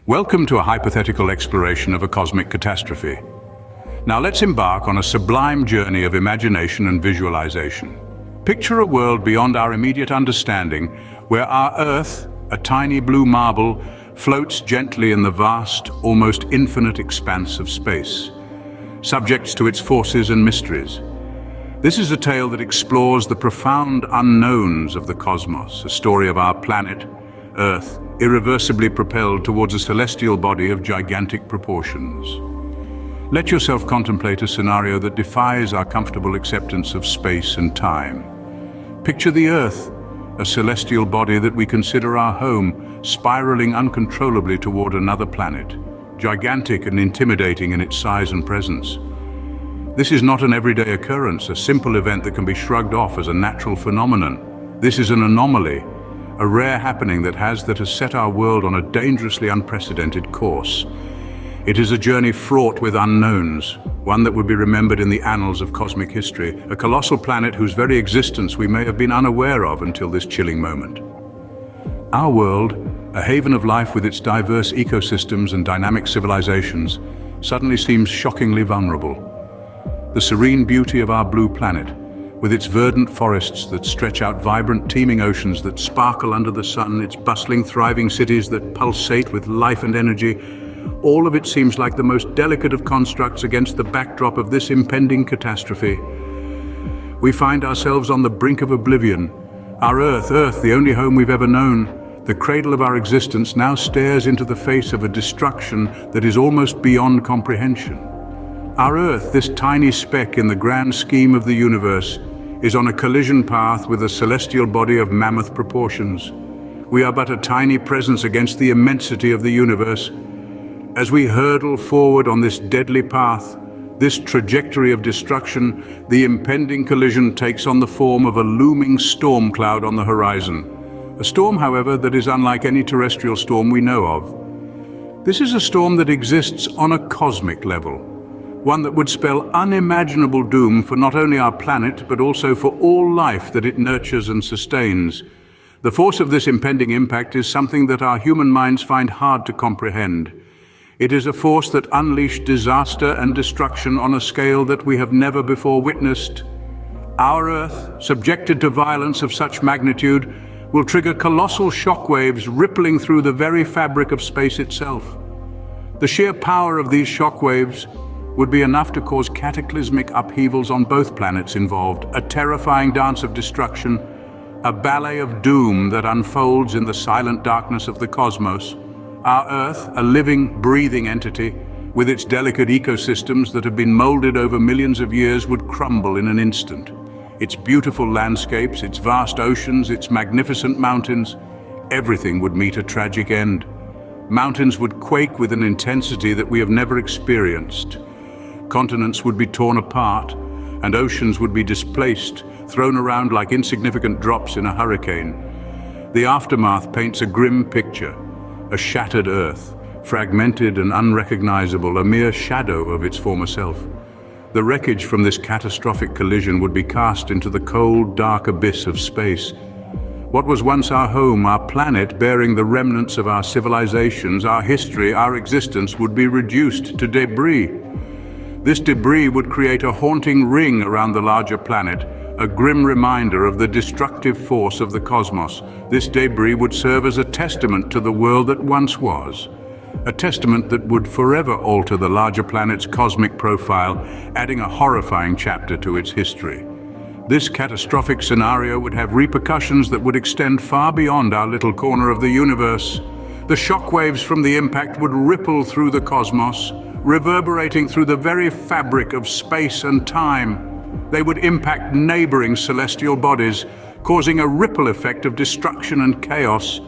Welcome to a hypothetical exploration of a cosmic catastrophe. Now let's embark on a sublime journey of imagination and visualization. Picture a world beyond our immediate understanding, where our Earth, a tiny blue marble, floats gently in the vast, almost infinite expanse of space, subject to its forces and mysteries. This is a tale that explores the profound unknowns of the cosmos, a story of our planet, Earth, irreversibly propelled towards a celestial body of gigantic proportions. Let yourself contemplate a scenario that defies our comfortable acceptance of space and time. Picture the Earth, a celestial body that we consider our home, spiraling uncontrollably toward another planet, gigantic and intimidating in its size and presence. This is not an everyday occurrence, a simple event that can be shrugged off as a natural phenomenon. This is an anomaly, a rare happening that has set our world on a dangerously unprecedented course. It is a journey fraught with unknowns, one that would be remembered in the annals of cosmic history, a colossal planet whose very existence we may have been unaware of until this chilling moment. Our world, a haven of life with its diverse ecosystems and dynamic civilizations, suddenly seems shockingly vulnerable. The serene beauty of our blue planet, with its verdant forests that stretch out, vibrant, teeming oceans that sparkle under the sun, its bustling, thriving cities that pulsate with life and energy, all of it seems like the most delicate of constructs against the backdrop of this impending catastrophe. We find ourselves on the brink of oblivion. Our Earth, the only home we've ever known, the cradle of our existence, now stares into the face of a destruction that is almost beyond comprehension. Our Earth, this tiny speck in the grand scheme of the universe, is on a collision path with a celestial body of mammoth proportions. We are but a tiny presence against the immensity of the universe. As we hurtle forward on this deadly path, this trajectory of destruction, the impending collision takes on the form of a looming storm cloud on the horizon. A storm, however, that is unlike any terrestrial storm we know of. This is a storm that exists on a cosmic level, one that would spell unimaginable doom for not only our planet, but also for all life that it nurtures and sustains. The force of this impending impact is something that our human minds find hard to comprehend. It is a force that unleashed disaster and destruction on a scale that we have never before witnessed. Our Earth, subjected to violence of such magnitude, will trigger colossal shockwaves rippling through the very fabric of space itself. The sheer power of these shockwaves would be enough to cause cataclysmic upheavals on both planets involved, a terrifying dance of destruction, a ballet of doom that unfolds in the silent darkness of the cosmos. Our Earth, a living, breathing entity, with its delicate ecosystems that have been molded over millions of years, would crumble in an instant. Its beautiful landscapes, its vast oceans, its magnificent mountains, everything would meet a tragic end. Mountains would quake with an intensity that we have never experienced. Continents would be torn apart, and oceans would be displaced, thrown around like insignificant drops in a hurricane. The aftermath paints a grim picture, a shattered Earth, fragmented and unrecognizable, a mere shadow of its former self. The wreckage from this catastrophic collision would be cast into the cold, dark abyss of space. What was once our home, our planet, bearing the remnants of our civilizations, our history, our existence, would be reduced to debris. This debris would create a haunting ring around the larger planet, a grim reminder of the destructive force of the cosmos. This debris would serve as a testament to the world that once was, a testament that would forever alter the larger planet's cosmic profile, adding a horrifying chapter to its history. This catastrophic scenario would have repercussions that would extend far beyond our little corner of the universe. The shockwaves from the impact would ripple through the cosmos, reverberating through the very fabric of space and time. They would impact neighboring celestial bodies, causing a ripple effect of destruction and chaos.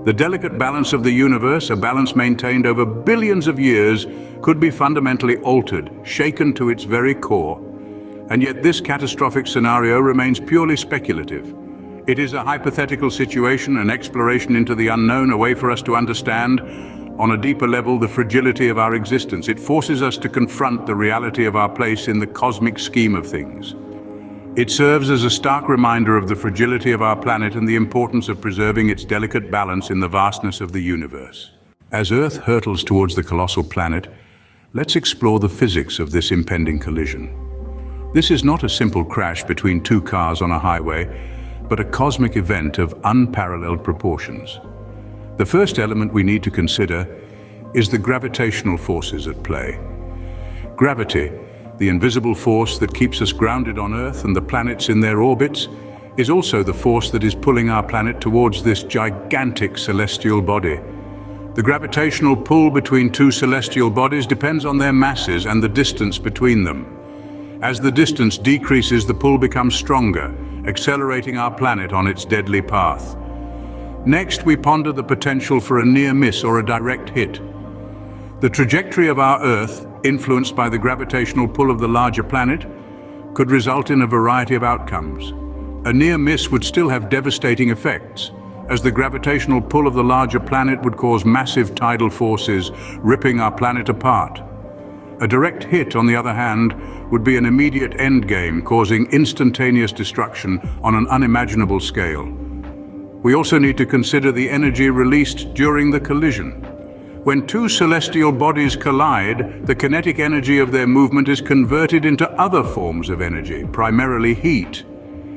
The delicate balance of the universe, a balance maintained over billions of years, could be fundamentally altered, shaken to its very core. And yet this catastrophic scenario remains purely speculative. It is a hypothetical situation, an exploration into the unknown, a way for us to understand, on a deeper level, the fragility of our existence. It forces us to confront the reality of our place in the cosmic scheme of things. It serves as a stark reminder of the fragility of our planet and the importance of preserving its delicate balance in the vastness of the universe. As Earth hurtles towards the colossal planet, let's explore the physics of this impending collision. This is not a simple crash between two cars on a highway, but a cosmic event of unparalleled proportions. The first element we need to consider is the gravitational forces at play. Gravity, the invisible force that keeps us grounded on Earth and the planets in their orbits, is also the force that is pulling our planet towards this gigantic celestial body. The gravitational pull between two celestial bodies depends on their masses and the distance between them. As the distance decreases, the pull becomes stronger, accelerating our planet on its deadly path. Next, we ponder the potential for a near miss or a direct hit. The trajectory of our Earth, influenced by the gravitational pull of the larger planet, could result in a variety of outcomes. A near miss would still have devastating effects, as the gravitational pull of the larger planet would cause massive tidal forces, ripping our planet apart. A direct hit, on the other hand, would be an immediate endgame, causing instantaneous destruction on an unimaginable scale. We also need to consider the energy released during the collision. When two celestial bodies collide, the kinetic energy of their movement is converted into other forms of energy, primarily heat.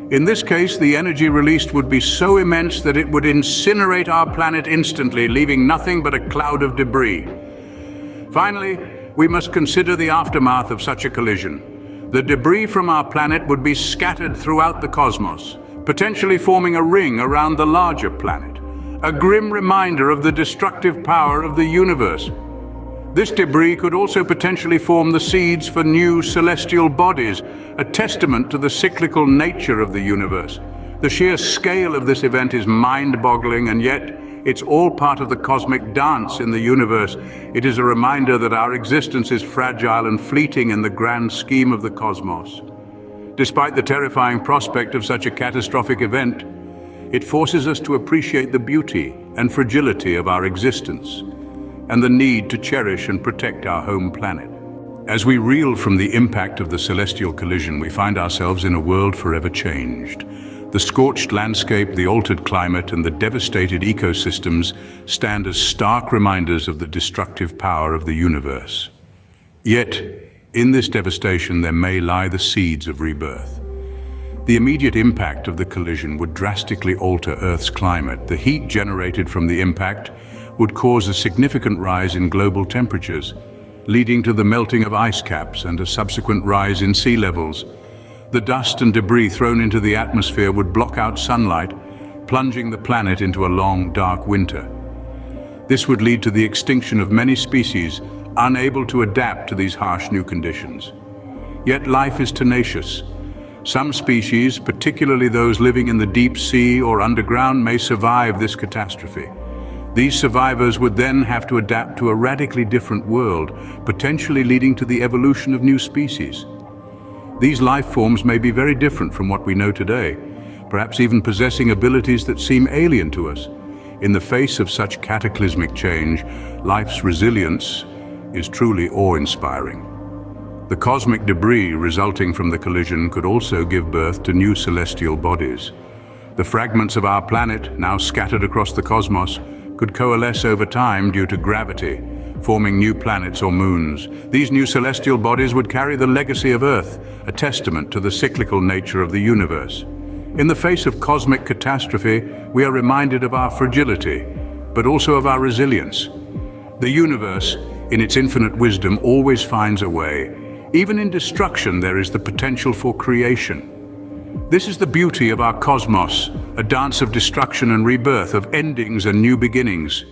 In this case, the energy released would be so immense that it would incinerate our planet instantly, leaving nothing but a cloud of debris. Finally, we must consider the aftermath of such a collision. The debris from our planet would be scattered throughout the cosmos, potentially forming a ring around the larger planet, a grim reminder of the destructive power of the universe. This debris could also potentially form the seeds for new celestial bodies, a testament to the cyclical nature of the universe. The sheer scale of this event is mind-boggling, and yet it's all part of the cosmic dance in the universe. It is a reminder that our existence is fragile and fleeting in the grand scheme of the cosmos. Despite the terrifying prospect of such a catastrophic event, it forces us to appreciate the beauty and fragility of our existence and the need to cherish and protect our home planet. As we reel from the impact of the celestial collision, we find ourselves in a world forever changed. The scorched landscape, the altered climate, and the devastated ecosystems stand as stark reminders of the destructive power of the universe. Yet, in this devastation, there may lie the seeds of rebirth. The immediate impact of the collision would drastically alter Earth's climate. The heat generated from the impact would cause a significant rise in global temperatures, leading to the melting of ice caps and a subsequent rise in sea levels. The dust and debris thrown into the atmosphere would block out sunlight, plunging the planet into a long, dark winter. This would lead to the extinction of many species, unable to adapt to these harsh new conditions. Yet life is tenacious. Some species, particularly those living in the deep sea or underground, may survive this catastrophe. These survivors would then have to adapt to a radically different world, potentially leading to the evolution of new species. These life forms may be very different from what we know today, perhaps even possessing abilities that seem alien to us. In the face of such cataclysmic change, life's resilience is truly awe-inspiring. The cosmic debris resulting from the collision could also give birth to new celestial bodies. The fragments of our planet, now scattered across the cosmos, could coalesce over time due to gravity, forming new planets or moons. These new celestial bodies would carry the legacy of Earth, a testament to the cyclical nature of the universe. In the face of cosmic catastrophe, we are reminded of our fragility, but also of our resilience. The universe, in its infinite wisdom, always finds a way. Even in destruction, there is the potential for creation. This is the beauty of our cosmos, a dance of destruction and rebirth, of endings and new beginnings.